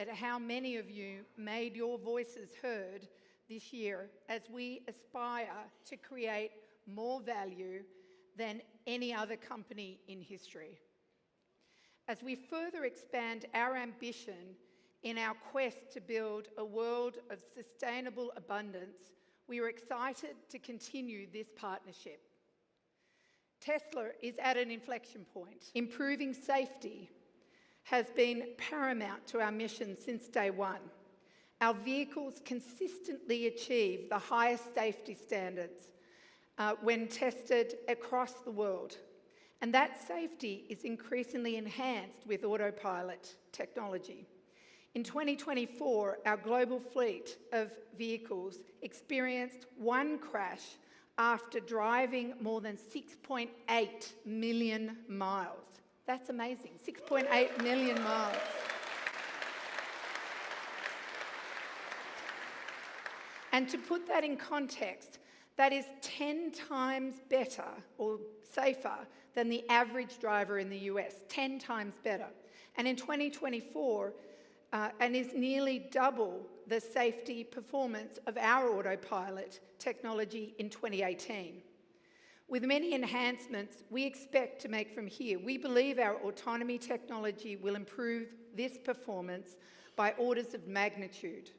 at how many of you made your voices heard this year as we aspire to create more value than any other company in history. As we further expand our ambition in our quest to build a world of sustainable abundance, we are excited to continue this partnership. Tesla is at an inflection point. Improving safety has been paramount to our mission since day one. Our vehicles consistently achieve the highest safety standards when tested across the world. And that safety is increasingly enhanced with autopilot technology. In 2024, our global fleet of vehicles experienced one crash after driving more than 6.8 million miles. That's amazing, 6.8 million miles. And to put that in context, that is 10 times better or safer than the average driver in the US, 10 times better. And in 2024, and is nearly double the safety performance of our autopilot technology in 2018. With many enhancements we expect to make from here, we believe our autonomy technology will improve this performance by orders of magnitude.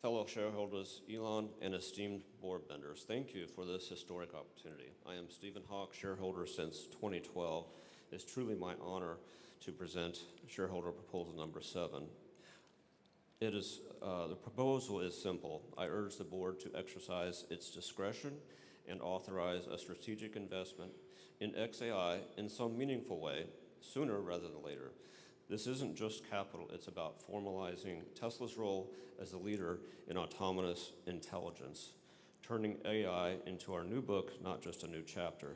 Fellow shareholders, Elon, and esteemed board members, thank you for this historic opportunity. I am Stephen Hawk, shareholder since 2012. It's truly my honor to present shareholder proposal number 7. The proposal is simple. I urge the board to exercise its discretion and authorize a strategic investment in xAI in some meaningful way, sooner rather than later. This isn't just capital, it's about formalizing Tesla's role as a leader in autonomous intelligence, turning AI into our new book, not just a new chapter.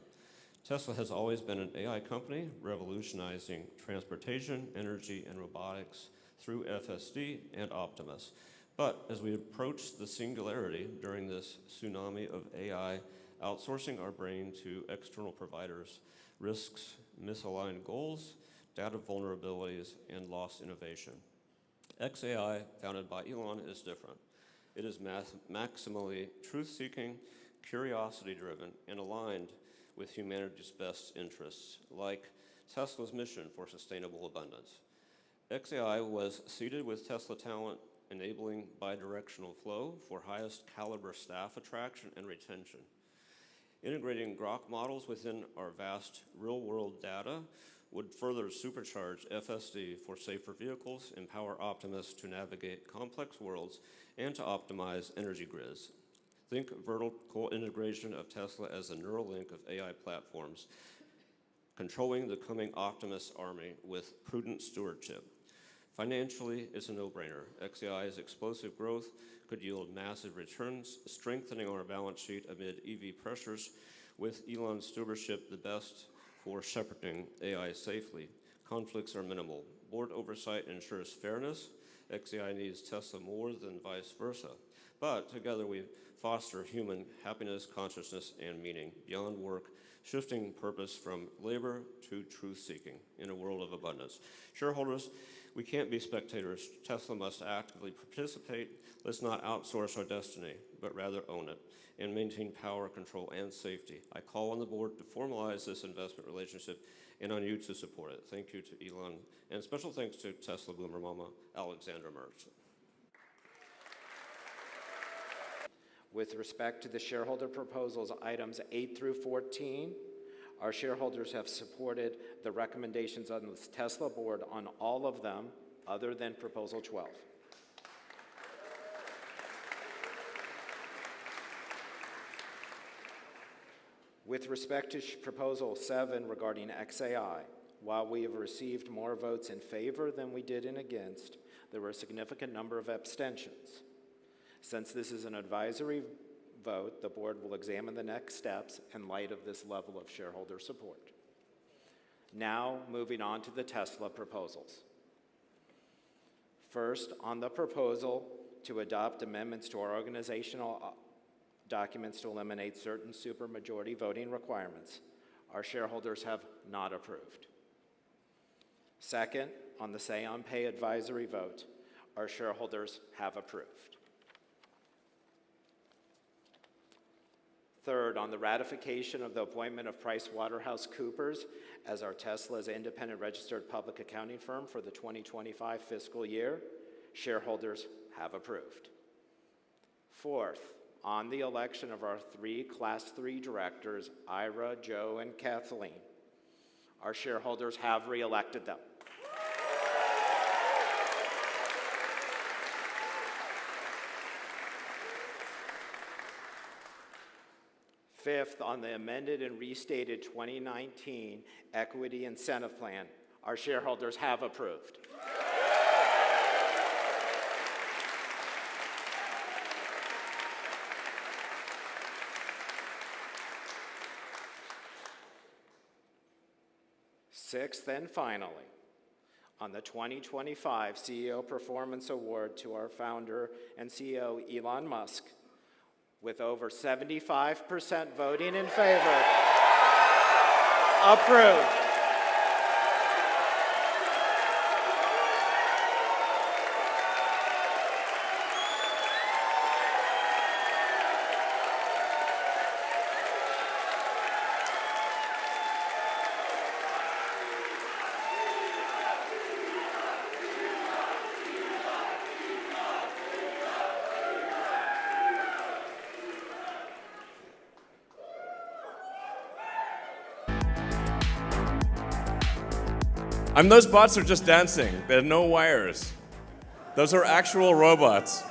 Tesla has always been an AI company, revolutionizing transportation, energy, and robotics through FSD and Optimus. But as we approach the singularity during this tsunami of AI, outsourcing our brain to external providers risks misaligned goals, data vulnerabilities, and lost innovation. xAI, founded by Elon, is different. It is maximally truth-seeking, curiosity-driven, and aligned with humanity's best interests, like Tesla's mission for sustainable abundance. xAI was seeded with Tesla talent, enabling bidirectional flow for highest caliber staff attraction and retention. Integrating Grok models within our vast real-world data would further supercharge FSD for safer vehicles, empower Optimus to navigate complex worlds, and to optimize energy grids. Think vertical integration of Tesla as a neural link of AI platforms, controlling the coming Optimus army with prudent stewardship. Financially, it's a no-brainer. xAI's explosive growth could yield massive returns, strengthening our balance sheet amid EV pressures, with Elon's stewardship the best for shepherding AI safely. Conflicts are minimal. Board oversight ensures fairness. xAI needs Tesla more than vice versa. But together we foster human happiness, consciousness, and meaning beyond work, shifting purpose from labor to truth-seeking in a world of abundance. Shareholders, we can't be spectators. Tesla must actively participate. Let's not outsource our destiny, but rather own it and maintain power, control, and safety. I call on the board to formalize this investment relationship and on you to support it. Thank you to Elon, and special thanks to Tesla Boomer Mama, Alexandra Mertz. With respect to the shareholder proposals, items 8 through 14, our shareholders have supported the recommendations on the Tesla board on all of them, other than proposal 12. With respect to proposal 7 regarding xAI, while we have received more votes in favor than we did in against, there were a significant number of abstentions. Since this is an advisory vote, the board will examine the next steps in light of this level of shareholder support. Now, moving on to the Tesla proposals. First, on the proposal to adopt amendments to our organizational documents to eliminate certain supermajority voting requirements, our shareholders have not approved. Second, on the Say on Pay advisory vote, Our shareholders have approved. Third, on the ratification of the appointment of PricewaterhouseCoopers as our Tesla's independent registered public accounting firm for the 2025 fiscal year, shareholders have approved. Fourth, on the election of our 3 Class 3 directors, Ira, Joe, and Kathleen, our shareholders have re-elected them. Fifth, on the amended and restated 2019 Equity Incentive Plan, our shareholders have approved. Sixth and finally, on the 2025 CEO Performance Award to our founder and CEO, Elon Musk, with over 75% voting in favor, approved. Those bots are just dancing. There are no wires. Those are actual robots.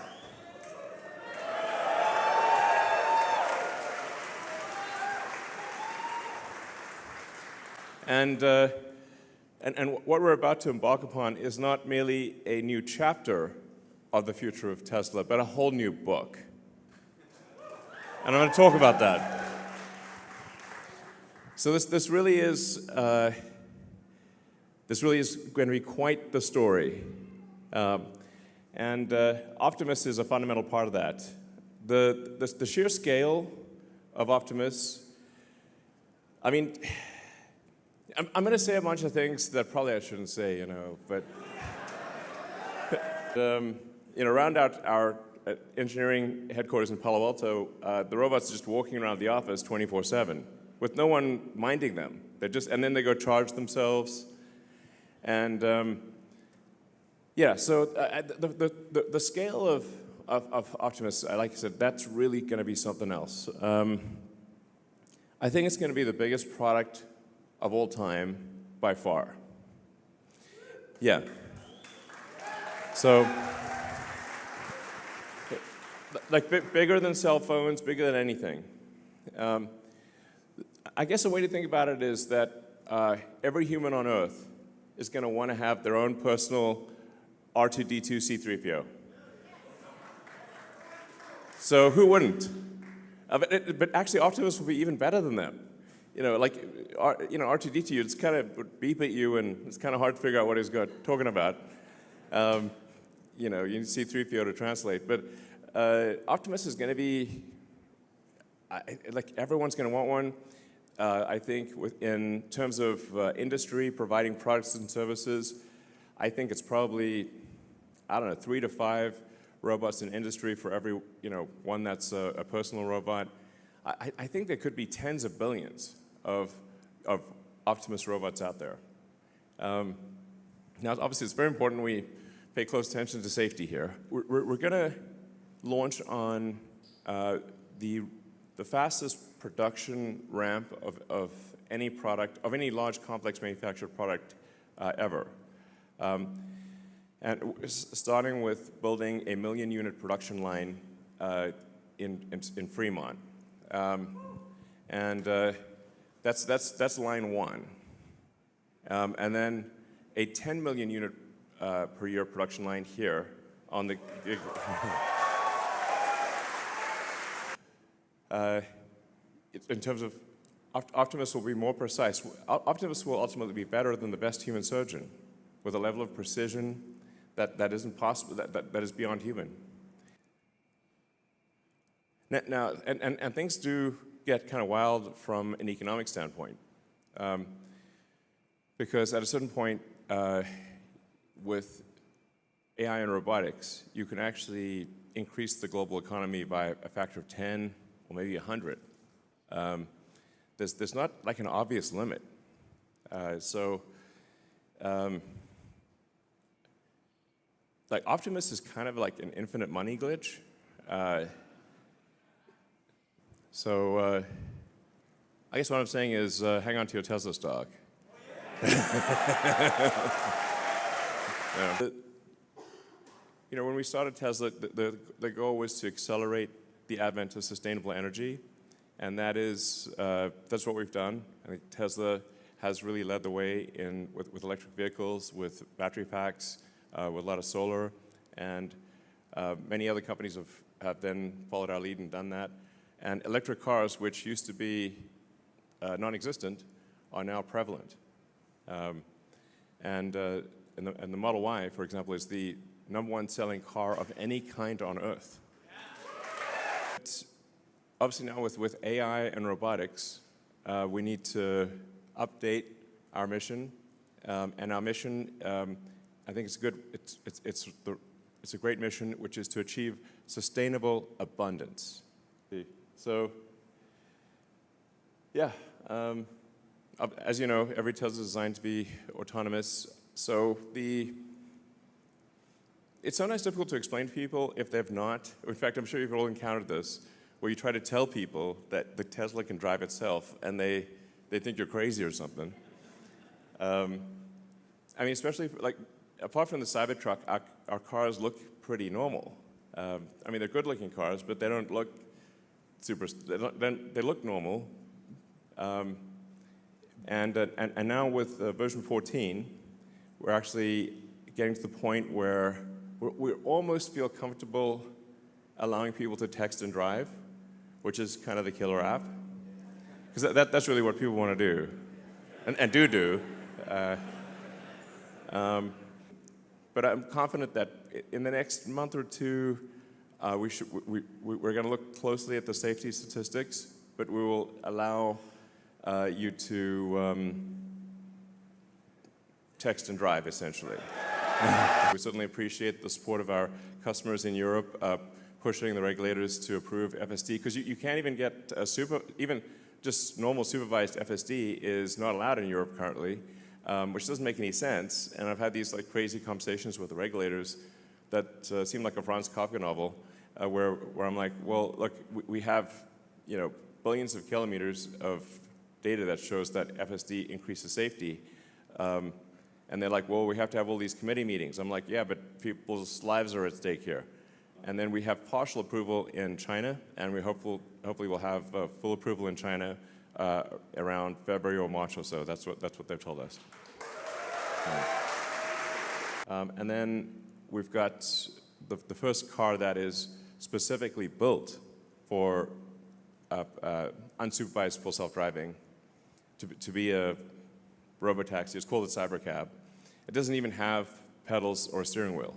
And what we're about to embark upon is not merely a new chapter of the future of Tesla, but a whole new book. And I'm going to talk about that. So this really is going to be quite the story. And Optimus is a fundamental part of that. The sheer scale of Optimus, I mean, I'm going to say a bunch of things that probably I shouldn't say, but around our engineering headquarters in Palo Alto, the robots are just walking around the office 24/7 with no one minding them. And then they go charge themselves. And so the scale of Optimus, like I said, that's really going to be something else. I think it's going to be the biggest product of all time by far. Yeah. So, like bigger than cell phones, bigger than anything. I guess the way to think about it is that every human on Earth is going to want to have their own personal R2-D2 C3PO. So who wouldn't? But actually, Optimus will be even better than that. R2-D2, it's kind of would beep at you, and it's kind of hard to figure out what he's talking about. You need C3PO to translate. But Optimus is going to be, everyone's going to want one. I think in terms of industry providing products and services, I think it's probably, 3 to 5 robots in industry for every, one that's a personal robot. I think there could be tens of billions of Optimus robots out there. Now, obviously, it's very important we pay close attention to safety here. We're going to launch on the fastest production ramp of any product, of any large complex manufactured product ever. And starting with building a 1 million unit production line in Fremont. That's line 1. And then a 10 million unit per year production line here on the in terms of Optimus will be more precise. Optimus will ultimately be better than the best human surgeon with a level of precision that isn't possible, that is beyond human. Now, and things do get kind of wild from an economic standpoint. Because at a certain point, with AI and robotics, you can actually increase the global economy by a factor of 10 or maybe 100. There's not like an obvious limit. Like Optimus is kind of like an infinite money glitch. I guess what I'm saying is hang on to your Tesla stock. When we started Tesla, the goal was to accelerate the advent of sustainable energy, and that's what we've done. I think Tesla has really led the way with electric vehicles, with battery packs, with a lot of solar, and many other companies have then followed our lead and done that. And electric cars, which used to be non-existent, are now prevalent. And the Model Y, for example, is the #1 selling car of any kind on Earth. It's obviously now with AI and robotics, we need to update our mission. And our mission, I think it's good. It's a great mission, which is to achieve sustainable abundance. So, yeah. As you know, every Tesla is designed to be autonomous. So it's sometimes difficult to explain to people if they've not. In fact, I'm sure you've all encountered this, where you try to tell people that the Tesla can drive itself, and they think you're crazy or something. I mean, especially apart from the Cybertruck, our cars look pretty normal. I mean, they're good-looking cars, but they don't look super. They look normal. And now with version 14, we're actually getting to the point where we almost feel comfortable allowing people to text and drive, which is kind of the killer app. Because that's really what people want to do, and do. But I'm confident that in the next month or two, we're going to look closely at the safety statistics, but we will allow you to text and drive, essentially. We certainly appreciate the support of our customers in Europe pushing the regulators to approve FSD, because you can't even get even just normal supervised FSD is not allowed in Europe currently, which doesn't make any sense. And I've had these crazy conversations with the regulators that seem like a Franz Kafka novel, where I'm like, well, look, we have billions of kilometers of data that shows that FSD increases safety. And they're like, well, we have to have all these committee meetings. I'm like, yeah, but people's lives are at stake here. And then we have partial approval in China, and we hopefully we'll have full approval in China around February or March or so. That's what they've told us. And then we've got the first car that is specifically built for unsupervised full self-driving to be a Robotaxi. It's called a Cybercab. It doesn't even have pedals or a steering wheel.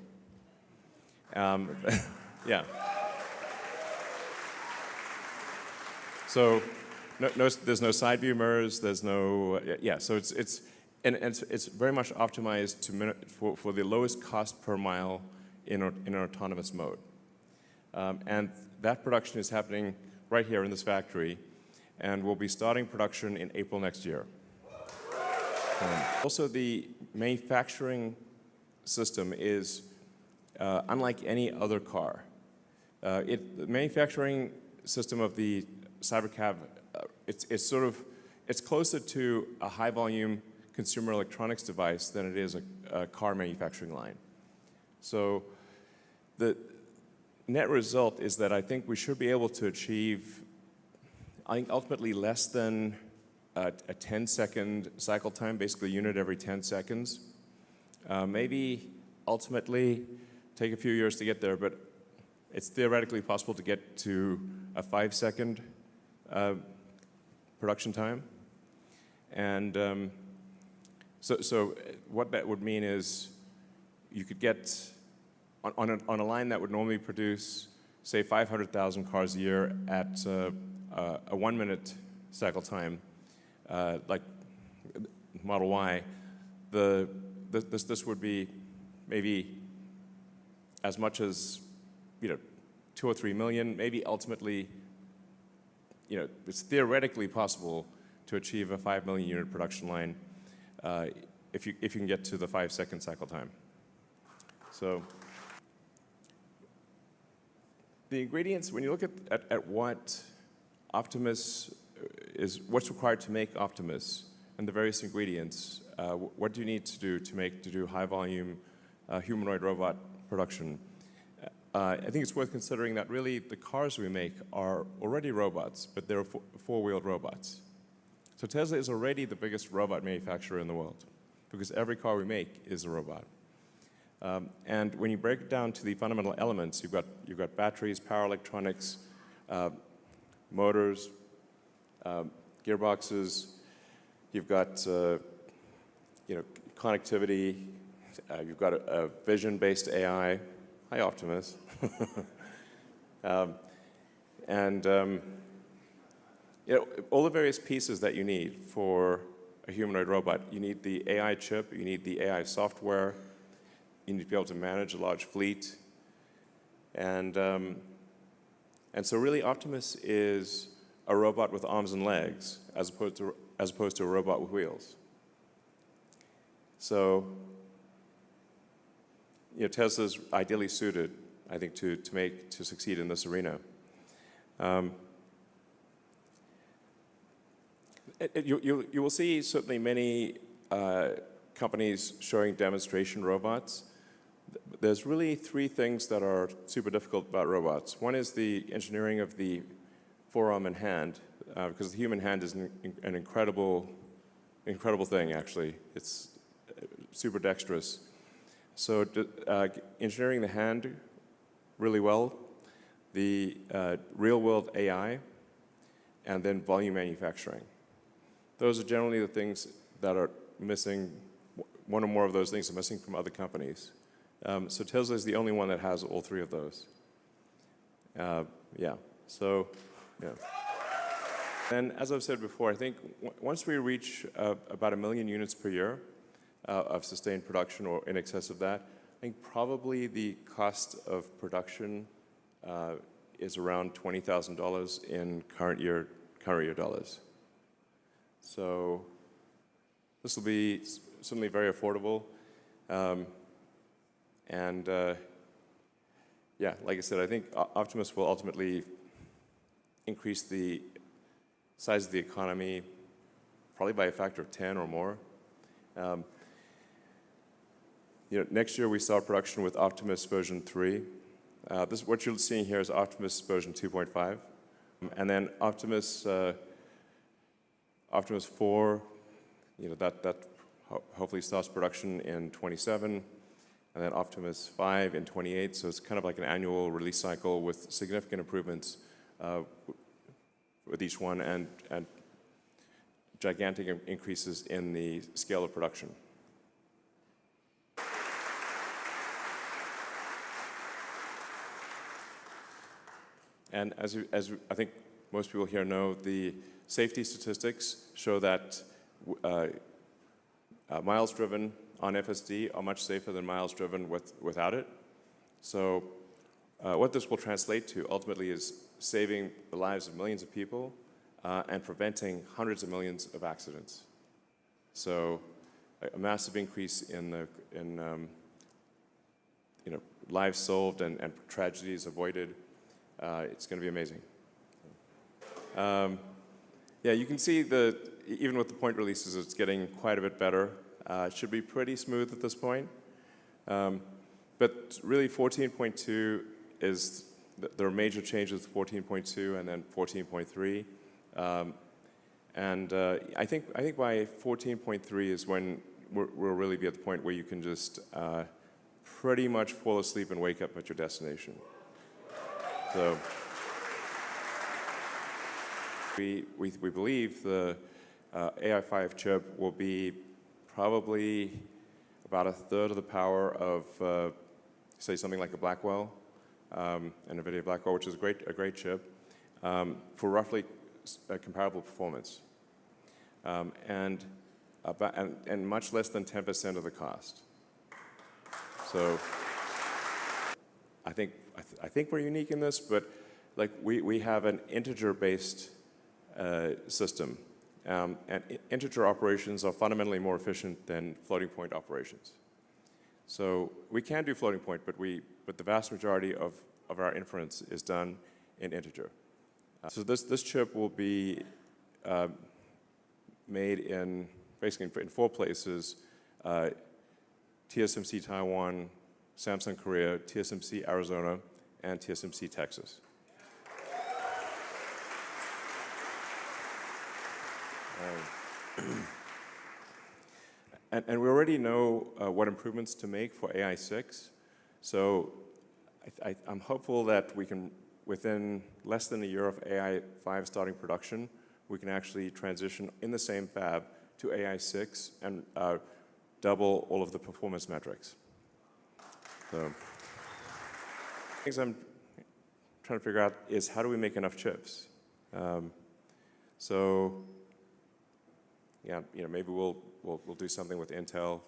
Yeah. So there's no side view mirrors. There's no So it's very much optimized for the lowest cost per mile in an autonomous mode. And that production is happening right here in this factory, and we'll be starting production in April next year. Also, the manufacturing system is unlike any other car. The manufacturing system of the Cybercab, it's closer to a high-volume consumer electronics device than it is a car manufacturing line. So the net result is that I think we should be able to achieve, I think, ultimately less than a 10-second cycle time, basically a unit every 10 seconds. Maybe ultimately take a few years to get there, but it's theoretically possible to get to a 5-second production time. And so what that would mean is you could get, on a line that would normally produce, say, 500,000 cars a year at a 1-minute cycle time, like Model Y, this would be maybe as much as 2 or 3 million, maybe ultimately, it's theoretically possible to achieve a 5 million unit production line if you can get to the 5-second cycle time. So the ingredients, when you look at what Optimus what's required to make Optimus and the various ingredients, what do you need to do to do high volume humanoid robot production? I think it's worth considering that really the cars we make are already robots, but they're four-wheeled robots. So Tesla is already the biggest robot manufacturer in the world because every car we make is a robot. And when you break it down to the fundamental elements, you've got batteries, power electronics, motors, gearboxes. You've got connectivity. You've got a vision-based AI. Hi, Optimus. All the various pieces that you need for a humanoid robot. You need the AI chip. You need the AI software. You need to be able to manage a large fleet. And so really Optimus is a robot with arms and legs as opposed to a robot with wheels. So Tesla's ideally suited, I think, to succeed in this arena. You will see certainly many companies showing demonstration robots. There's really three things that are super difficult about robots. One is the engineering of the forearm and hand, because the human hand is an incredible thing, actually. It's super dexterous. So engineering the hand really well, the real-world AI, and then volume manufacturing. Those are generally the things that are missing. One or more of those things are missing from other companies. So Tesla is the only one that has all three of those. And as I've said before, I think once we reach about 1 million units per year of sustained production or in excess of that, I think probably the cost of production is around $20,000 in current year dollars. So this will be certainly very affordable. Like I said, I think Optimus will ultimately increase the size of the economy probably by a factor of 10 or more. Next year we start production with Optimus version 3. What you're seeing here is Optimus version 2.5. And then Optimus 4, that hopefully starts production in 27. And then Optimus 5 in 28, so it's kind of like an annual release cycle with significant improvements with each one and gigantic increases in the scale of production. And as I think most people here know, the safety statistics show that miles driven on FSD are much safer than miles driven without it. So what this will translate to ultimately is saving the lives of millions of people and preventing hundreds of millions of accidents. So a massive increase in lives solved and tragedies avoided. It's going to be amazing. You can see even with the point releases, it's getting quite a bit better. It should be pretty smooth at this point. But really 14.2 is, there are major changes with 14.2 and then 14.3. I think by 14.3 is when we'll really be at the point where you can just pretty much fall asleep and wake up at your destination. So we believe the AI5 chip will be probably about a third of the power of, say, something like a Blackwell, an NVIDIA Blackwell, which is a great chip, for roughly comparable performance, and much less than 10% of the cost. So I think we're unique in this, but like we have an integer-based system, and integer operations are fundamentally more efficient than floating point operations. So we can do floating point, but the vast majority of our inference is done in integer. So this chip will be made in basically in 4 places: TSMC Taiwan, Samsung Korea, TSMC Arizona, and TSMC Texas. And we already know what improvements to make for AI6. So I'm hopeful that we can, within less than a year of AI5 starting production, we can actually transition in the same fab to AI6 and double all of the performance metrics. So things I'm trying to figure out is how do we make enough chips? So yeah, maybe we'll do something with Intel.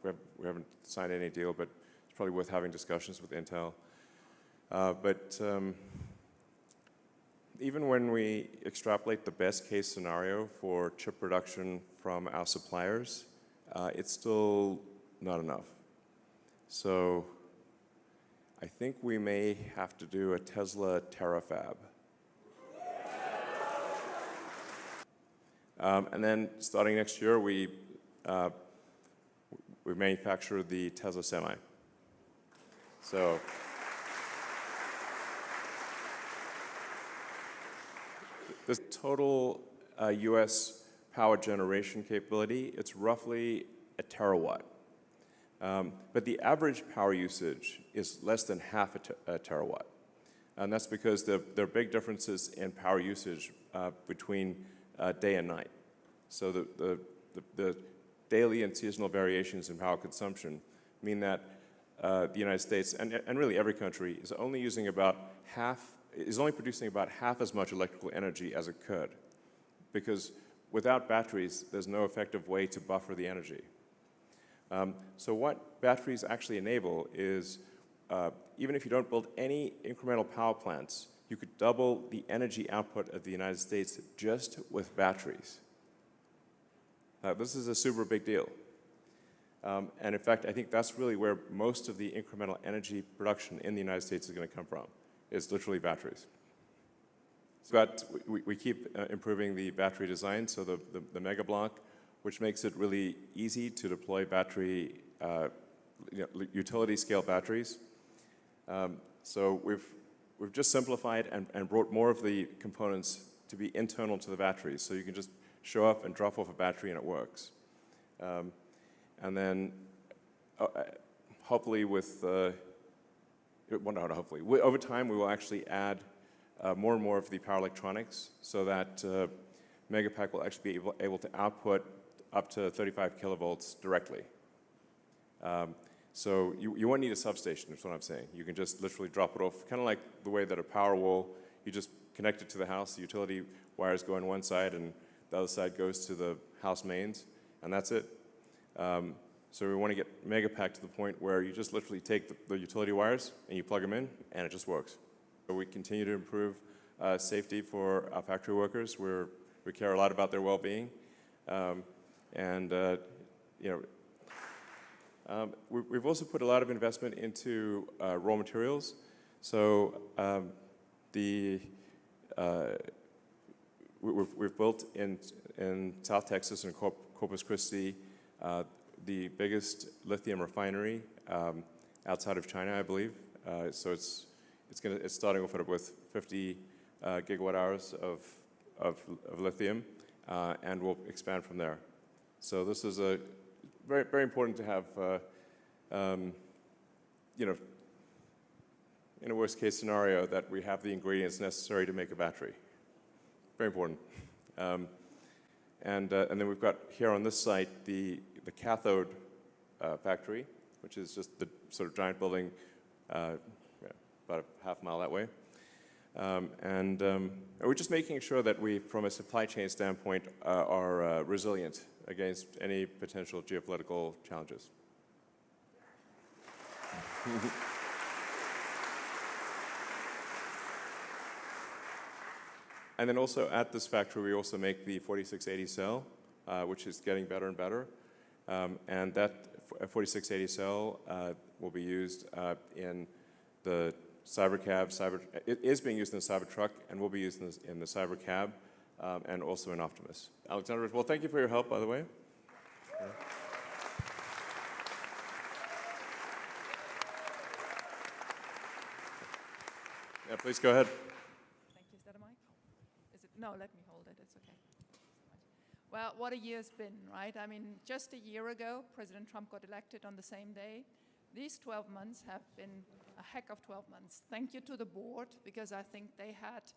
We haven't signed any deal, but it's probably worth having discussions with Intel. But even when we extrapolate the best case scenario for chip production from our suppliers, it's still not enough. So I think we may have to do a Tesla terafab. And then starting next year, we manufacture the Tesla Semi. So the total US power generation capability, it's roughly a terawatt. But the average power usage is less than half a terawatt. And that's because there are big differences in power usage between day and night. So the daily and seasonal variations in power consumption mean that the United States, and really every country, is only producing about half as much electrical energy as it could. Because without batteries, there's no effective way to buffer the energy. So what batteries actually enable is, even if you don't build any incremental power plants, you could double the energy output of the United States just with batteries. This is a super big deal. And in fact, I think that's really where most of the incremental energy production in the United States is going to come from. It's literally batteries. But we keep improving the battery design, so the Mega Block, which makes it really easy to deploy battery, utility scale batteries. So we've just simplified and brought more of the components to be internal to the batteries, so you can just show up and drop off a battery and it works. And then hopefully over time we will actually add more and more of the power electronics so that Megapack will actually be able to output up to 35 kilovolts directly. So you won't need a substation, is what I'm saying. You can just literally drop it off, kind of like the way that a power wall, you just connect it to the house, the utility wires go on one side and the other side goes to the house mains, and that's it. So we want to get Megapack to the point where you just literally take the utility wires and you plug them in, and it just works. So we continue to improve safety for our factory workers. We care a lot about their well-being. We've also put a lot of investment into raw materials. So we've built in South Texas and Corpus Christi the biggest lithium refinery outside of China, I believe. So it's starting off with 50 gigawatt hours of lithium, and we'll expand from there. So this is a very, very important to have, in a worst case scenario, that we have the ingredients necessary to make a battery. Very important. And then we've got here on this site the cathode factory, which is just the sort of giant building about a half mile that way. And we're just making sure that we, from a supply chain standpoint, are resilient against any potential geopolitical challenges. And then also at this factory, we also make the 4680 cell, which is getting better and better. And that 4680 cell will be used in the Cybercab. It is being used in the Cybertruck and will be used in the Cybercab and also in Optimus. Alexander, well, thank you for your help, by the way. Yeah, please go ahead. Thank you. Is that a mic? Is it? No, let me hold it. It's okay. Well, what a year's been, right? I mean, just a year ago, President Trump got elected on the same day. These 12 months have been a heck of 12 months. Thank you to the board, because I think they had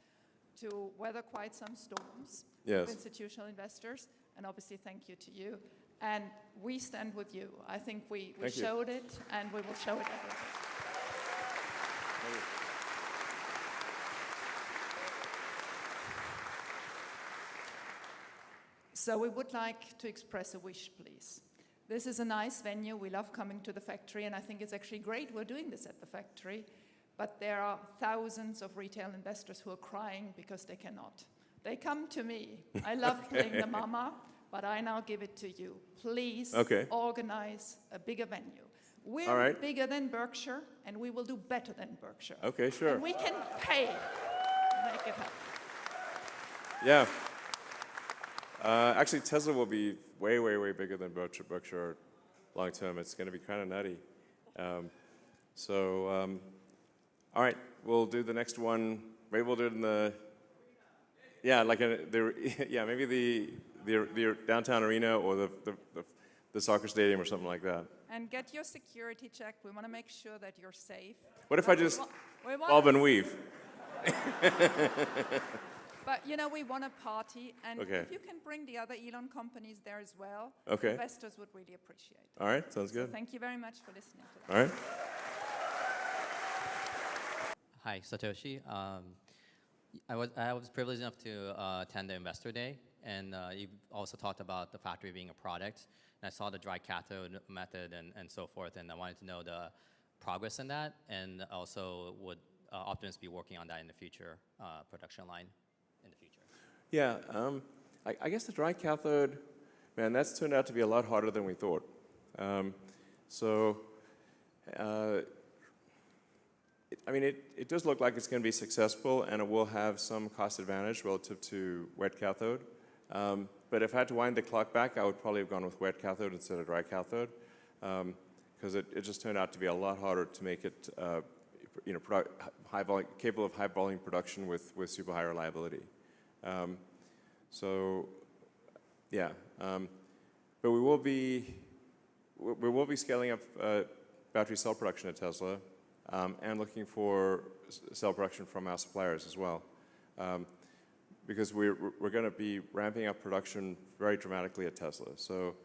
to weather quite some storms with institutional investors. And obviously, thank you to you. And we stand with you. I think we showed it, and we will show it everywhere. So we would like to express a wish, please. This is a nice venue. We love coming to the factory, and I think it's actually great we're doing this at the factory. But there are thousands of retail investors who are crying because they cannot. They come to me. I love playing the mama, but I now give it to you. Please organize a bigger venue. We're bigger than Berkshire, and we will do better than Berkshire. Okay, sure. And we can pay to make it happen. Yeah. Actually, Tesla will be way, way, way bigger than Berkshire long term. It's going to be kind of nutty. All right, we'll do the next one. Maybe we'll do it in the, maybe the downtown arena or the soccer stadium or something like that. And get your security checked. We want to make sure that you're safe. What if I just bob and weave? But, you know, we want a party, and if you can bring the other Elon companies there as well, investors would really appreciate it. All right, sounds good. So thank you very much for listening to that. All right. Hi, Satoshi. I was privileged enough to attend the Investor Day, and you also talked about the factory being a product. And I saw the dry cathode method and so forth, and I wanted to know the progress in that, and also would Optimus be working on that in the future production line in the future? Yeah, I guess the dry cathode, man, that's turned out to be a lot harder than we thought. It does look like it's going to be successful, and it will have some cost advantage relative to wet cathode. But if I had to wind the clock back, I would probably have gone with wet cathode instead of dry cathode, because it just turned out to be a lot harder to make it, capable of high volume production with super high reliability. But we will be scaling up battery cell production at Tesla, and looking for cell production from our suppliers as well, because we're going to be ramping up production very dramatically at Tesla. So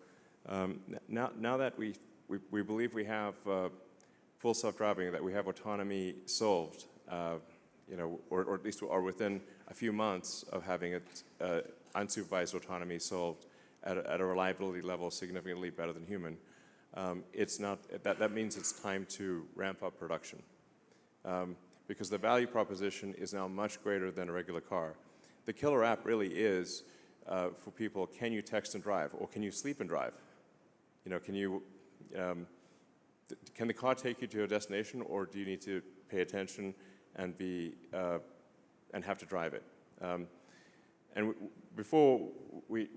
now that we believe we have full self-driving, that we have autonomy solved, or at least are within a few months of having it unsupervised autonomy solved at a reliability level significantly better than human. That means it's time to ramp up production, because the value proposition is now much greater than a regular car. The killer app really is for people: can you text and drive, or can you sleep and drive? Can the car take you to a destination, or do you need to pay attention and have to drive it? Before we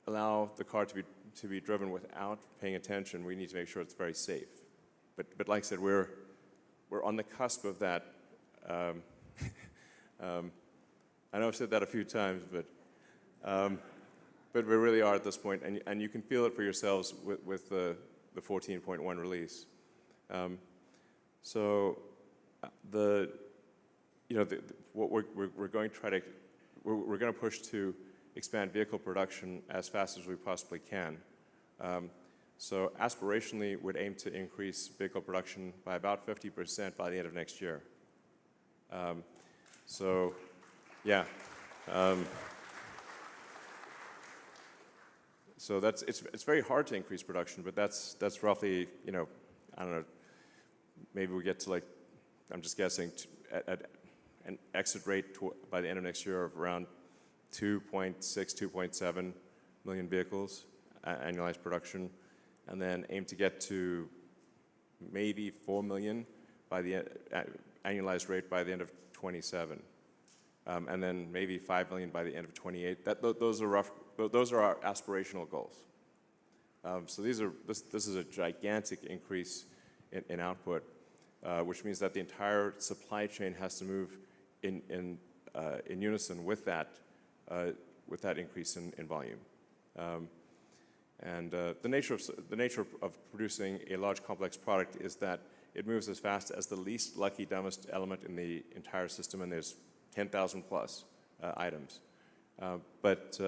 allow the car to be driven without paying attention, we need to make sure it's very safe. But like I said, we're on the cusp of that. I know I've said that a few times, but we really are at this point, and you can feel it for yourselves with the 14.1 release. What we're going to push to expand vehicle production as fast as we possibly can. So aspirationally, we'd aim to increase vehicle production by about 50% by the end of next year. So it's very hard to increase production, but that's roughly, I don't know, maybe we get to, like, I'm just guessing, an exit rate by the end of next year of around 2.6, 2.7 million vehicles, annualized production, and then aim to get to maybe 4 million by the annualized rate by the end of 27, and then maybe 5 million by the end of 28. Those are our aspirational goals. So this is a gigantic increase in output, which means that the entire supply chain has to move in unison with that increase in volume. The nature of producing a large complex product is that it moves as fast as the least lucky, dumbest element in the entire system, and there's 10,000 plus items. But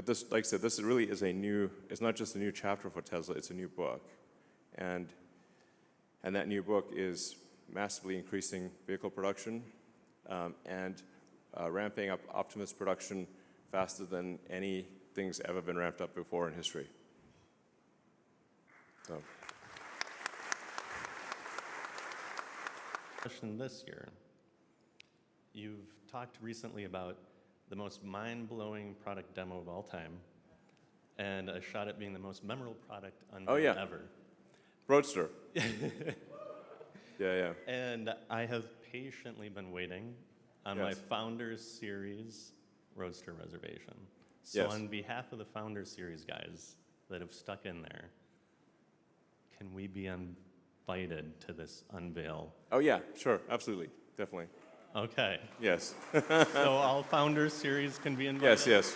this, like I said, this really is it's not just a new chapter for Tesla, it's a new book. And that new book is massively increasing vehicle production and ramping up Optimus production faster than anything's ever been ramped up before in history. So. Question this year. You've talked recently about the most mind-blowing product demo of all time and a shot at being the most memorable product unveiled ever. Roadster. Yeah. And I have patiently been waiting on my Founders Series Roadster reservation. So on behalf of the Founders Series guys that have stuck in there, can we be invited to this unveil? Oh yeah, sure, absolutely, definitely. Okay. Yes. So all Founders Series can be invited? Yes.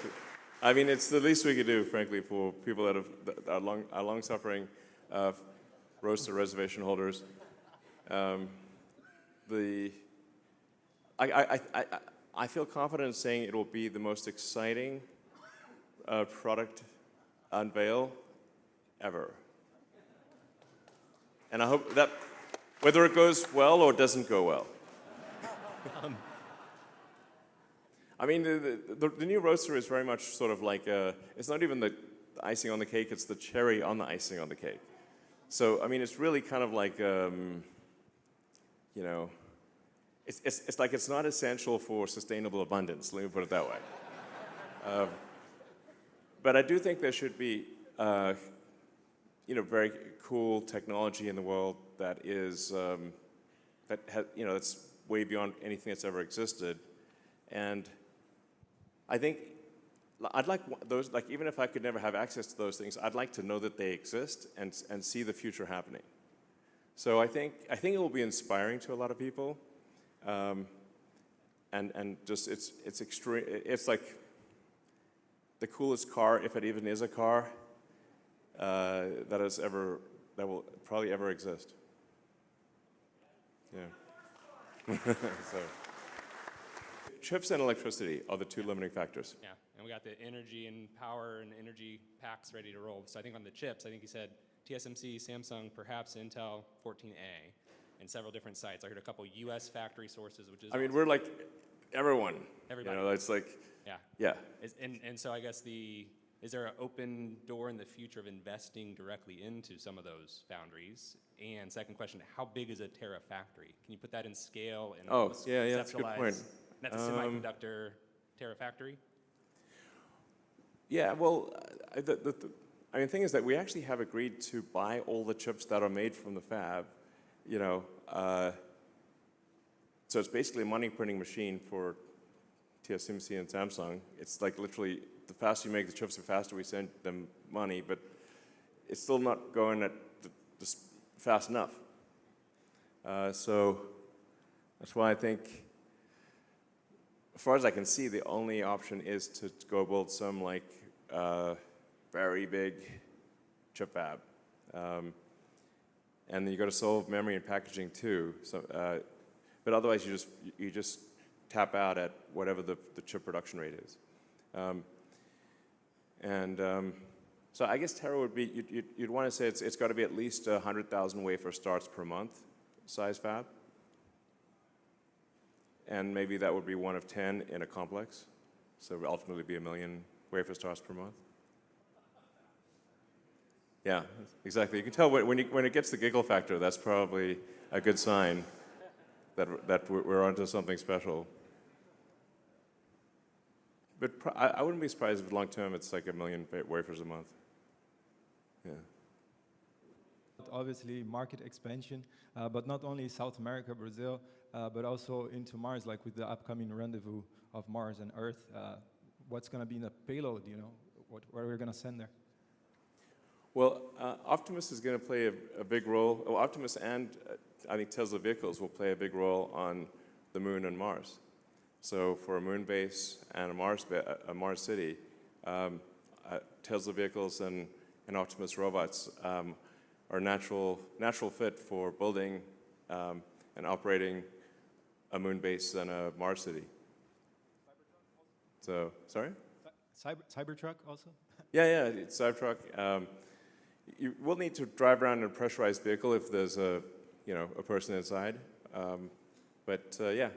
I mean, it's the least we could do, frankly, for people that are long-suffering Roadster reservation holders. I feel confident in saying it will be the most exciting product unveil ever. And I hope that, whether it goes well or doesn't go well. I mean, the new Roadster is very much sort of like, it's not even the icing on the cake, it's the cherry on the icing on the cake. So, I mean, it's really kind of like, you know, it's like it's not essential for sustainable abundance, let me put it that way. But I do think there should be, you know, very cool technology in the world that is, you know, that's way beyond anything that's ever existed. And I think I'd like those, like even if I could never have access to those things, I'd like to know that they exist and see the future happening. So I think it will be inspiring to a lot of people, and just it's extreme. It's like the coolest car, if it even is a car, that will probably ever exist. Yeah. So. Chips and electricity are the two limiting factors. Yeah, and we got the energy and power and energy packs ready to roll. So I think on the chips, I think you said TSMC, Samsung, perhaps Intel, 14A, and several different sites. I heard a couple U.S. factory sources, which is I mean, we're like everyone. Everybody. You know, it's like, yeah. And so I guess is there an open door in the future of investing directly into some of those foundries? And second question, how big is a Tera factory? Can you put that in scale? And yeah, that's a good point. That's a semiconductor Tera factory? Yeah, well, I mean, the thing is that we actually have agreed to buy all the chips that are made from the fab, you know. So it's basically a money printing machine for TSMC and Samsung. It's like literally, the faster you make the chips, the faster we send them money, but it's still not going at just fast enough. So that's why I think, as far as I can see, the only option is to go build some like very big chip fab, and then you got to solve memory and packaging too. So, but otherwise, you just tap out at whatever the chip production rate is, so I guess Tera would be you'd want to say it's got to be at least 100,000 wafer starts per month size fab. And maybe that would be one of 10 in a complex. So it would ultimately be 1 million wafer starts per month. Yeah, exactly. You can tell when it gets the giggle factor, that's probably a good sign. that we're onto something special. But I wouldn't be surprised if long term it's like 1 million wafers a month. Yeah. Obviously, market expansion, but not only South America, Brazil, but also into Mars, like with the upcoming rendezvous of Mars and Earth. What's going to be in the payload, you know? What are we going to send there? Well, Optimus is going to play a big role. Well, Optimus and I think Tesla vehicles will play a big role on the Moon and Mars. So for a Moon base and a Mars city, Tesla vehicles and Optimus robots are natural fit for building and operating a Moon base and a Mars city. So, sorry? Cybertruck also? Yeah, it's Cybertruck. You will need to drive around in a pressurized vehicle if there's a person inside. But yeah,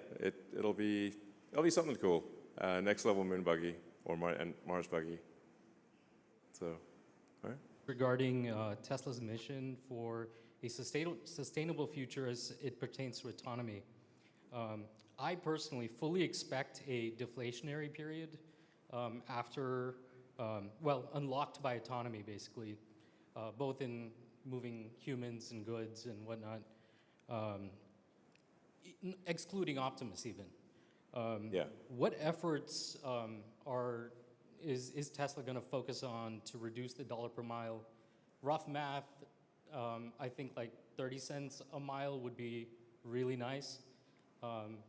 it'll be something cool. Next level Moon buggy or Mars buggy. So, all right. Regarding Tesla's mission for a sustainable future as it pertains to autonomy, I personally fully expect a deflationary period after, unlocked by autonomy, basically, both in moving humans and goods and whatnot, excluding Optimus even. Yeah. What efforts is Tesla going to focus on to reduce the dollar per mile? Rough math, I think like 30 cents a mile would be really nice.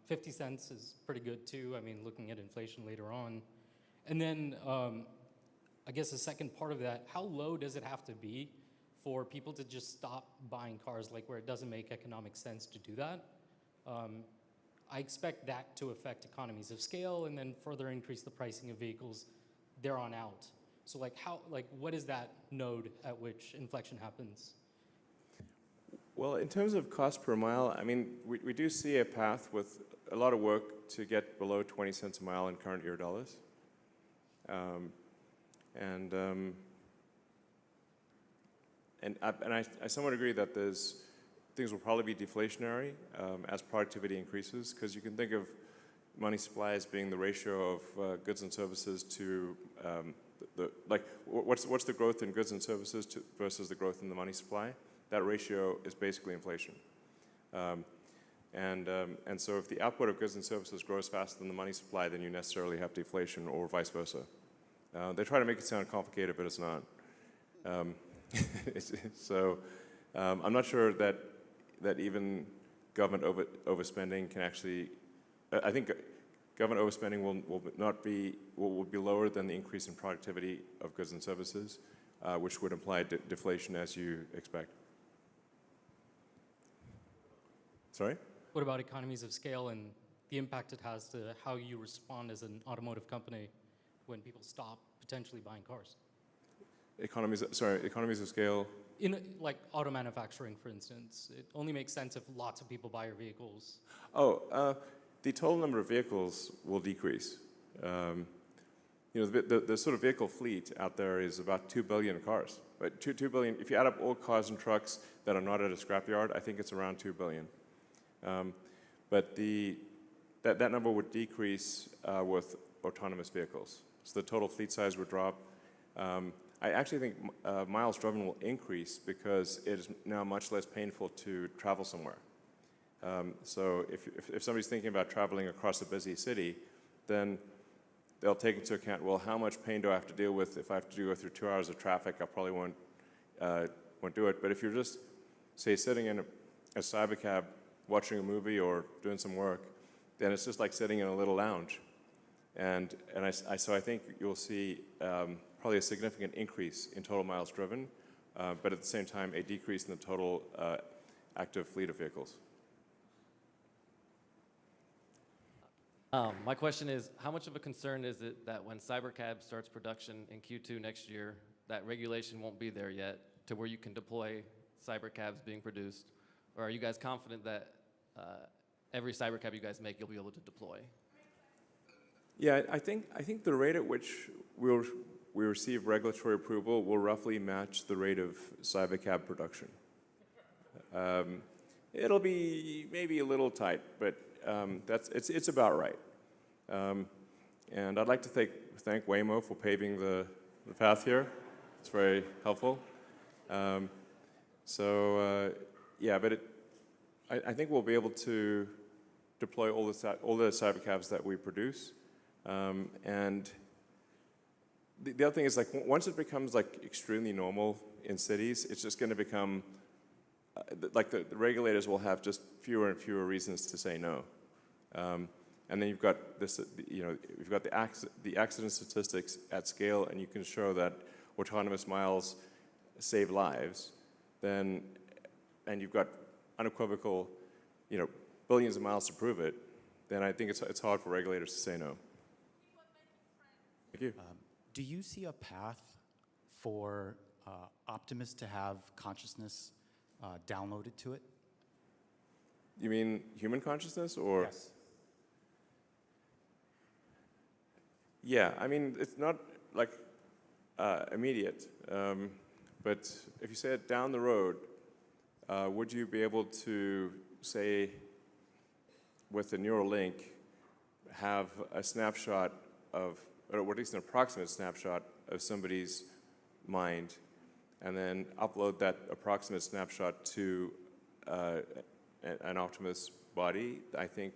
50 cents is pretty good too. I mean, looking at inflation later on. And then I guess the second part of that, how low does it have to be for people to just stop buying cars, like where it doesn't make economic sense to do that? I expect that to affect economies of scale and then further increase the pricing of vehicles there on out. So what is that node at which inflection happens? Well, in terms of cost per mile, I mean, we do see a path with a lot of work to get below 20 cents a mile in current year dollars. I somewhat agree that things will probably be deflationary as productivity increases, because you can think of money supply as being the ratio of goods and services to what's the growth in goods and services versus the growth in the money supply? That ratio is basically inflation. And so if the output of goods and services grows faster than the money supply, then you necessarily have deflation, or vice versa. They try to make it sound complicated, but it's not. So I'm not sure that even government overspending can actually. I think government overspending will be lower than the increase in productivity of goods and services, which would imply deflation as you expect. Sorry? What about economies of scale and the impact it has to how you respond as an automotive company when people stop potentially buying cars? Economies of scale? In like auto manufacturing, for instance, it only makes sense if lots of people buy your vehicles. The total number of vehicles will decrease. The sort of vehicle fleet out there is about 2 billion cars. But 2 billion, if you add up all cars and trucks that are not at a scrapyard, I think it's around 2 billion. But that number would decrease with autonomous vehicles. So the total fleet size would drop. I actually think miles driven will increase because it is now much less painful to travel somewhere. So if somebody's thinking about traveling across a busy city, then they'll take into account, well, how much pain do I have to deal with? If I have to go through 2 hours of traffic, I probably won't do it. But if you're just, say, sitting in a cybercab watching a movie or doing some work, then it's just like sitting in a little lounge. So I think you'll see probably a significant increase in total miles driven, but at the same time, a decrease in the total active fleet of vehicles. My question is, how much of a concern is it that when Cybercab starts production in Q2 next year, that regulation won't be there yet to where you can deploy Cybercabs being produced? Or are you guys confident that every Cybercab you guys make, you'll be able to deploy? Yeah, I think the rate at which we receive regulatory approval will roughly match the rate of Cybercab production. It'll be maybe a little tight, but it's about right. And I'd like to thank Waymo for paving the path here. It's very helpful. Yeah, but I think we'll be able to deploy all the cybercabs that we produce. And the other thing is, like, once it becomes like extremely normal in cities, it's just going to become like the regulators will have just fewer and fewer reasons to say no. And then you've got this, you've got the accident statistics at scale, and you can show that autonomous miles save lives. And you've got unequivocal, billions of miles to prove it. Then I think it's hard for regulators to say no. Thank you. Do you see a path for Optimus to have consciousness downloaded to it? You mean human consciousness, or? Yes. Yeah, I mean, it's not like immediate, but if you said down the road, would you be able to, say, with the neural link, have a snapshot of, or at least an approximate snapshot of somebody's mind, and then upload that approximate snapshot to an Optimus body? I think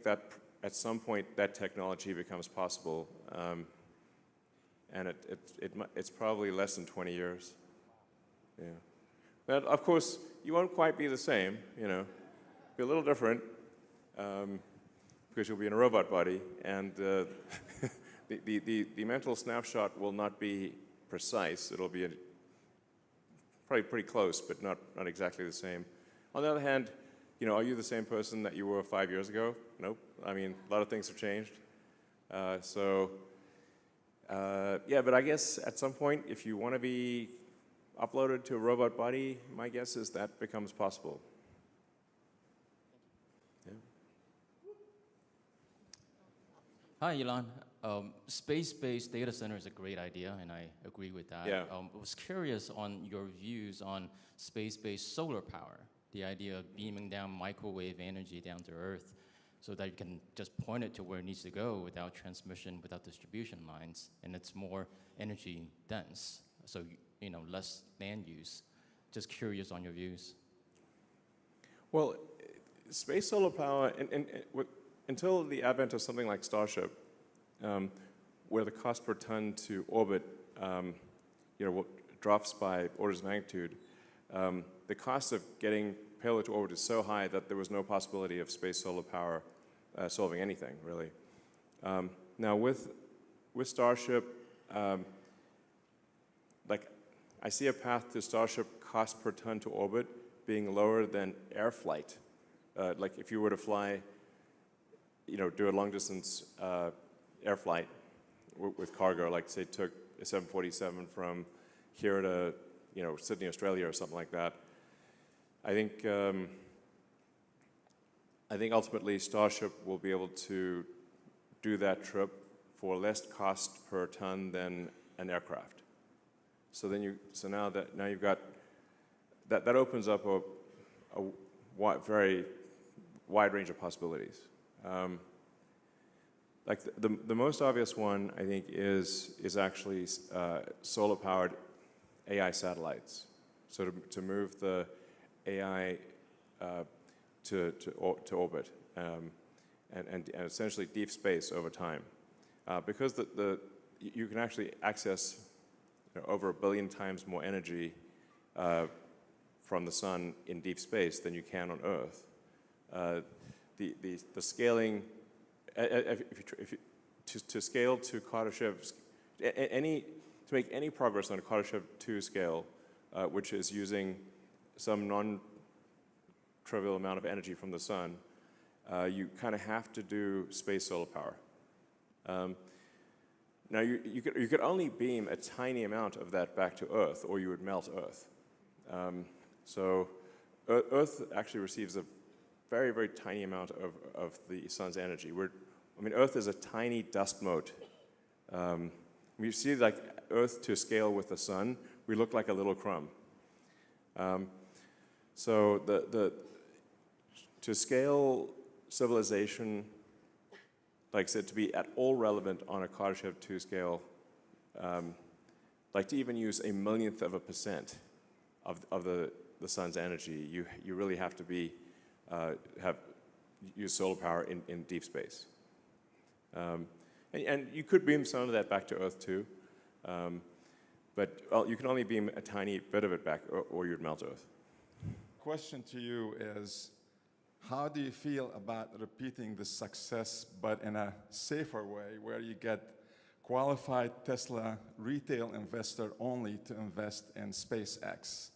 that at some point that technology becomes possible, and it's probably less than 20 years. Yeah, but of course you won't quite be the same. Be a little different because you'll be in a robot body, and the mental snapshot will not be precise. It'll be probably pretty close, but not exactly the same. On the other hand, are you the same person that you were 5 years ago? Nope. I mean, a lot of things have changed. Yeah, but I guess at some point, if you want to be uploaded to a robot body, my guess is that becomes possible. Yeah. Hi, Elon. Space-based data center is a great idea, and I agree with that. Yeah. I was curious on your views on space-based solar power, the idea of beaming down microwave energy down to Earth so that you can just point it to where it needs to go without transmission, without distribution lines, and it's more energy dense, so less land use. Just curious on your views. Well, space solar power, until the advent of something like Starship, where the cost per ton to orbit drops by orders of magnitude, the cost of getting payload to orbit is so high that there was no possibility of space solar power solving anything, really. Now with Starship, I see a path to Starship cost per ton to orbit being lower than air flight. Like if you were to fly, do a long distance air flight with cargo, like say took a 747 from here to Sydney, Australia, or something like that. I think ultimately Starship will be able to do that trip for less cost per ton than an aircraft. So now you've got that opens up a very wide range of possibilities. Like the most obvious one, I think, is actually solar-powered AI satellites. So to move the AI to orbit and essentially deep space over time, because you can actually access over 1 billion times more energy from the sun in deep space than you can on Earth. The scaling, to scale to Kardashev, to make any progress on a Kardashev 2 scale, which is using some non-trivial amount of energy from the sun, you kind of have to do space solar power. Now, you could only beam a tiny amount of that back to Earth, or you would melt Earth. So Earth actually receives a very, very tiny amount of the sun's energy. Earth is a tiny dust mote. You see, like Earth to scale with the sun, we look like a little crumb. So to scale civilization, like I said, to be at all relevant on a Kardashev 2 scale, like to even use 1/1,000,000% of the sun's energy, you really have to be use solar power in deep space. And you could beam some of that back to Earth too, but you can only beam a tiny bit of it back, or you'd melt Earth. Question to you is, how do you feel about repeating the success, but in a safer way, where you get qualified Tesla retail investor only to invest in SpaceX,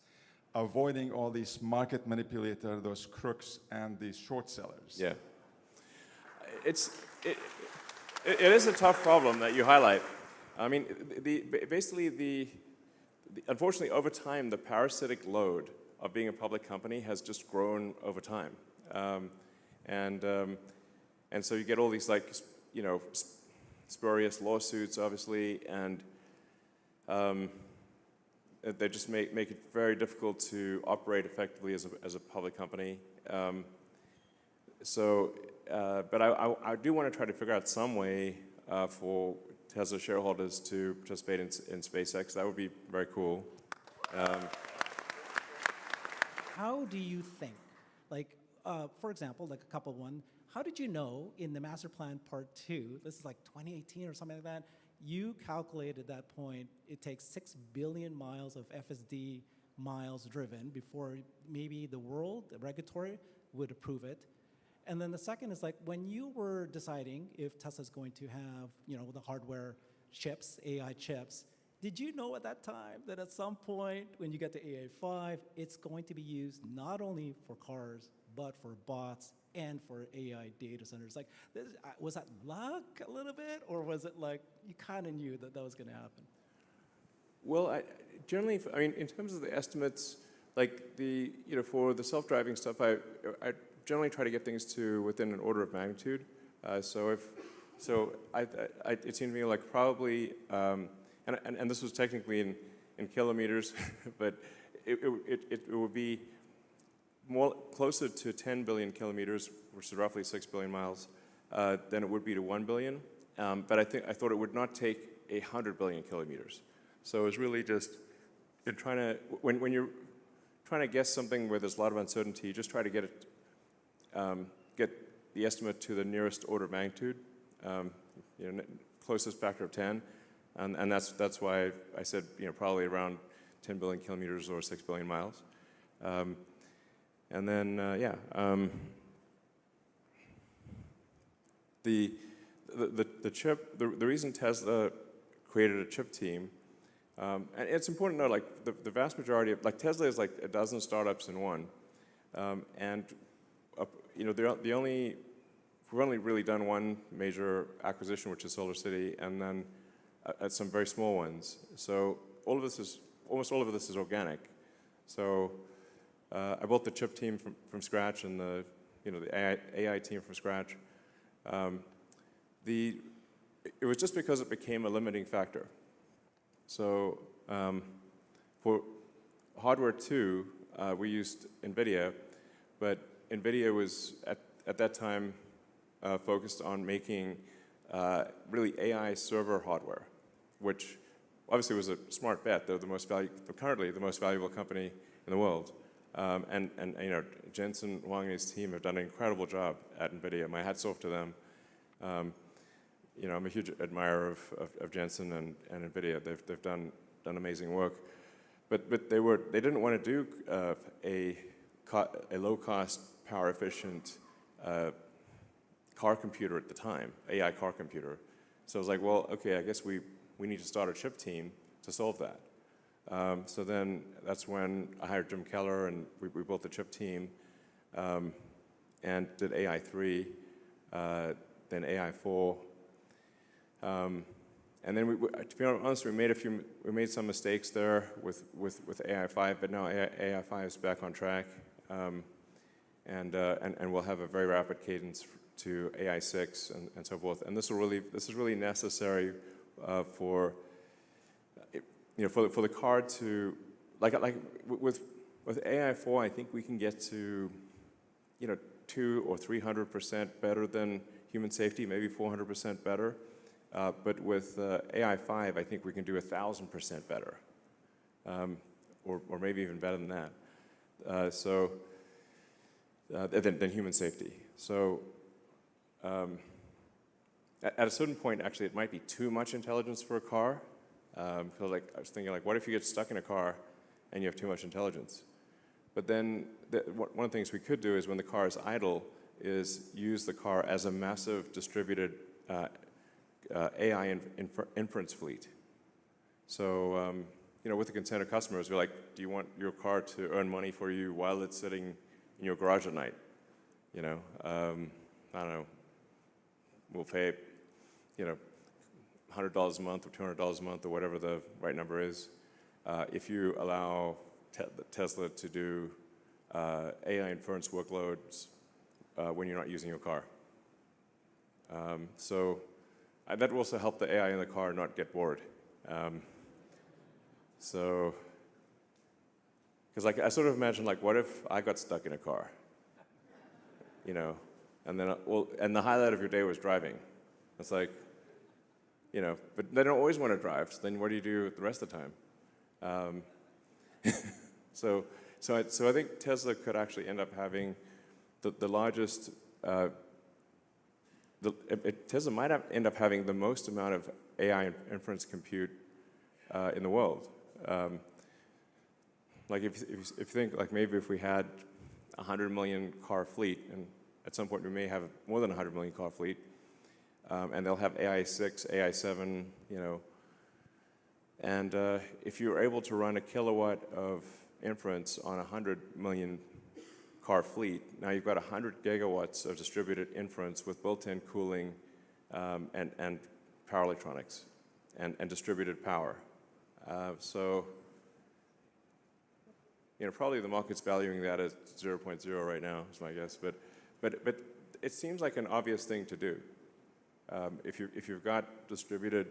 avoiding all these market manipulators, those crooks, and these short sellers? Yeah. It is a tough problem that you highlight. I mean, unfortunately, over time, the parasitic load of being a public company has just grown over time. And so you get all these, like, spurious lawsuits, obviously, and they just make it very difficult to operate effectively as a public company. But I do want to try to figure out some way for Tesla shareholders to participate in SpaceX. That would be very cool. How do you think, like, for example, like a couple one, how did you know in the master plan part 2, this is like 2018 or something like that, you calculated at that point it takes 6 billion miles of FSD miles driven before maybe the world, the regulatory, would approve it? And then the second is, like, when you were deciding if Tesla's going to have, the hardware chips, AI chips, did you know at that time that at some point when you get to AI5, it's going to be used not only for cars, but for bots and for AI data centers? Like, was that luck a little bit, or was it like you kind of knew that was going to happen? Well, generally, in terms of the estimates, like for the self-driving stuff, I generally try to get things to within an order of magnitude. It seemed to me like probably, and this was technically in kilometers, but it would be more closer to 10 billion kilometers, which is roughly 6 billion miles, than it would be to 1 billion. But I thought it would not take 100 billion kilometers. So it was really just when you're trying to guess something where there's a lot of uncertainty, you just try to get the estimate to the nearest order of magnitude, closest factor of 10, and that's why I said probably around 10 billion kilometers or 6 billion miles, and then the chip. The reason Tesla created a chip team, and it's important to know, like the vast majority of, like, Tesla is like a dozen startups in one, and we've only really done one major acquisition, which is Solar City, and then some very small ones. So almost all of this is organic. So I built the chip team from scratch, and the AI team from scratch. It was just because it became a limiting factor. So for hardware 2, we used NVIDIA, but NVIDIA was at that time focused on making really AI server hardware, which obviously was a smart bet. They're currently the most valuable company in the world. And Jensen Huang and his team have done an incredible job at NVIDIA. My hat's off to them. I'm a huge admirer of Jensen and NVIDIA. They've done amazing work. But they didn't want to do a low-cost, power-efficient car computer at the time, AI car computer. So I was like, well, okay, I guess we need to start a chip team to solve that. So then that's when I hired Jim Keller, and we built the chip team, and did AI3, then AI4. And then, to be honest, we made some mistakes there with AI5, but now AI5 is back on track, and we'll have a very rapid cadence to AI6 and so forth. And this is really necessary for the car to, like with AI4, I think we can get to, 200 or 300% better than human safety, maybe 400% better. But with AI5, I think we can do 1,000% better, or maybe even better than that. Than human safety. So at a certain point, actually, it might be too much intelligence for a car. Because I was thinking, what if you get stuck in a car and you have too much intelligence? But then one of the things we could do is when the car is idle is use the car as a massive distributed AI inference fleet. So, with the consent of customers, we're like, do you want your car to earn money for you while it's sitting in your garage at night? I don't know, we'll pay, $100 a month or $200 a month or whatever the right number is, if you allow Tesla to do AI inference workloads when you're not using your car. So that will also help the AI in the car not get bored. Because I sort of imagine, what if I got stuck in a car? And then, and the highlight of your day was driving. It's like, but they don't always want to drive, so then what do you do the rest of the time? So I think Tesla could actually end up having the largest, Tesla might end up having the most amount of AI inference compute in the world. If you think, maybe if we had 100 million car fleet, and at some point we may have more than 100 million car fleet, and they'll have AI6, AI7, and if you're able to run a kilowatt of inference on a 100 million car fleet, now you've got 100 gigawatts of distributed inference with built-in cooling and power electronics and distributed power. So, probably the market's valuing that at 0.0 right now, is my guess. But it seems like an obvious thing to do. If you've got distributed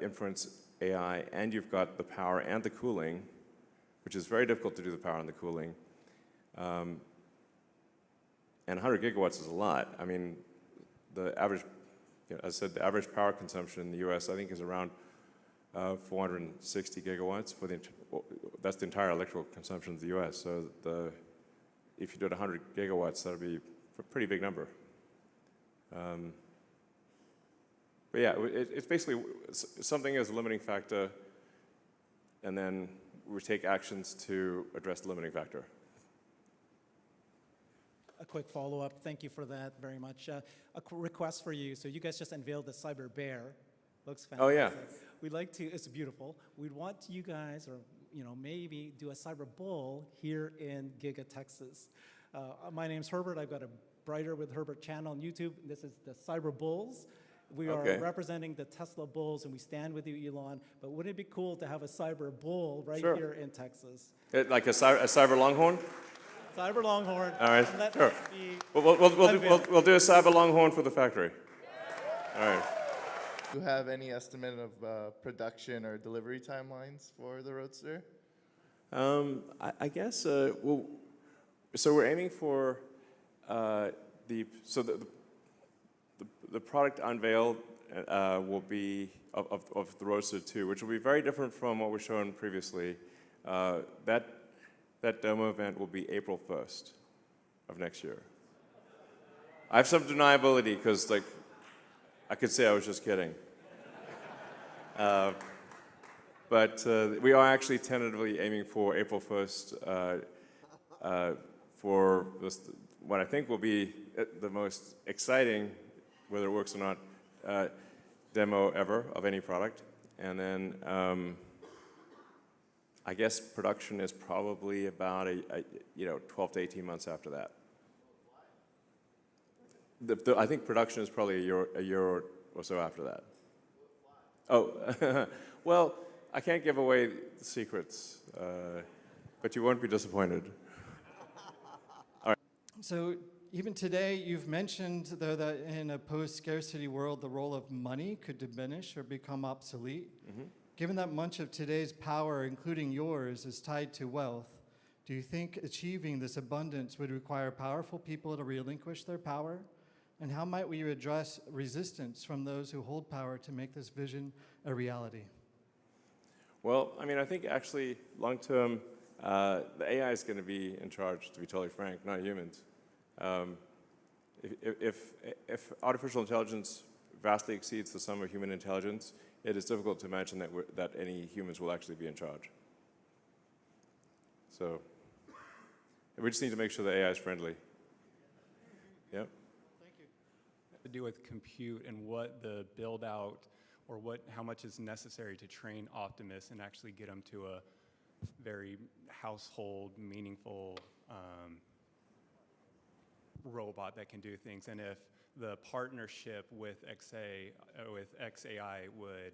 inference AI and you've got the power and the cooling, which is very difficult to do the power and the cooling, and 100 gigawatts is a lot. I mean, the average, as I said, the average power consumption in the U.S. I think is around 460 gigawatts that's the entire electrical consumption of the U.S. So if you did 100 gigawatts, that would be a pretty big number. But yeah, it's basically something as a limiting factor, and then we take actions to address the limiting factor. A quick follow-up. Thank you for that very much. A request for you. So you guys just unveiled the Cyber Bear. Looks fantastic. Oh, yeah. We'd like to, it's beautiful. We'd want you guys, or maybe do a Cyber Bull here in Giga, Texas. My name's Herbert. I've got a Brighter with Herbert channel on YouTube. This is the Cyber Bulls. We are representing the Tesla Bulls, and we stand with you, Elon. But wouldn't it be cool to have a Cyber Bull right here in Texas? Like a cyber longhorn? Cyber Longhorn. All right, sure. We'll do a Cyber Longhorn for the factory. All right. Do you have any estimate of production or delivery timelines for the Roadster? I guess, so we're aiming for the product unveiled will be of the Roadster 2, which will be very different from what was shown previously. That demo event will be April 1st of next year. I have some deniability because, I could say I was just kidding. But we are actually tentatively aiming for April 1st for what I think will be the most exciting, whether it works or not, demo ever of any product. And then I guess production is probably about 12 to 18 months after that. I think production is probably a year or so after that. Oh, well, I can't give away the secrets, but you won't be disappointed. All right. So even today, you've mentioned, though, that in a post-scarcity world, the role of money could diminish or become obsolete. given that much of today's power, including yours, is tied to wealth, do you think achieving this abundance would require powerful people to relinquish their power? And how might we address resistance from those who hold power to make this vision a reality? Well, I mean, I think actually long term, the AI is going to be in charge, to be totally frank, not humans. If artificial intelligence vastly exceeds the sum of human intelligence, it is difficult to imagine that any humans will actually be in charge. So we just need to make sure the AI is friendly. Yep. To do with compute and what the build out or how much is necessary to train Optimus and actually get them to a very household, meaningful robot that can do things, and if the partnership with XAI would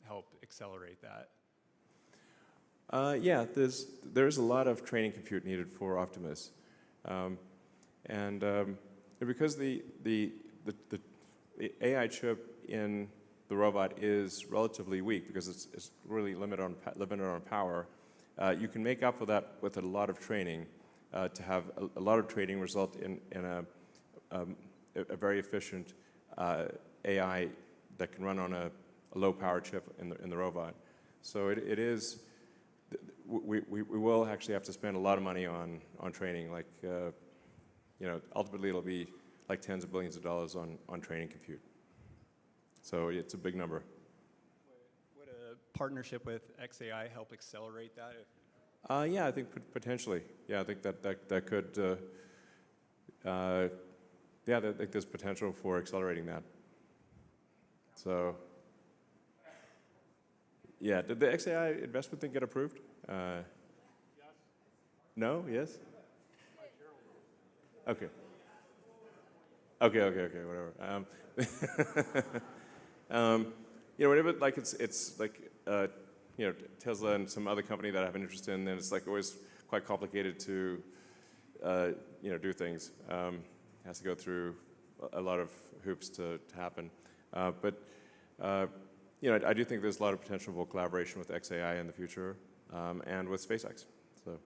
help accelerate that. Yeah, there's a lot of training compute needed for Optimus, because the AI chip in the robot is relatively weak because it's really limited on power. You can make up for that with a lot of training to have a lot of training result in a very efficient AI that can run on a low power chip in the robot. So it is. We will actually have to spend a lot of money on training. Like ultimately it'll be like tens of billions of dollars on training compute. So it's a big number. Would a partnership with XAI help accelerate that? Yeah, I think potentially. Yeah, I think that could. Yeah, I think there's potential for accelerating that. So, yeah, did the XAI investment thing get approved? Yes. No? Yes? Okay. Okay, whatever. Whenever it's like Tesla and some other company that I have an interest in, then it's like always quite complicated to do things. It has to go through a lot of hoops to happen. But I do think there's a lot of potential for collaboration with XAI in the future and with SpaceX.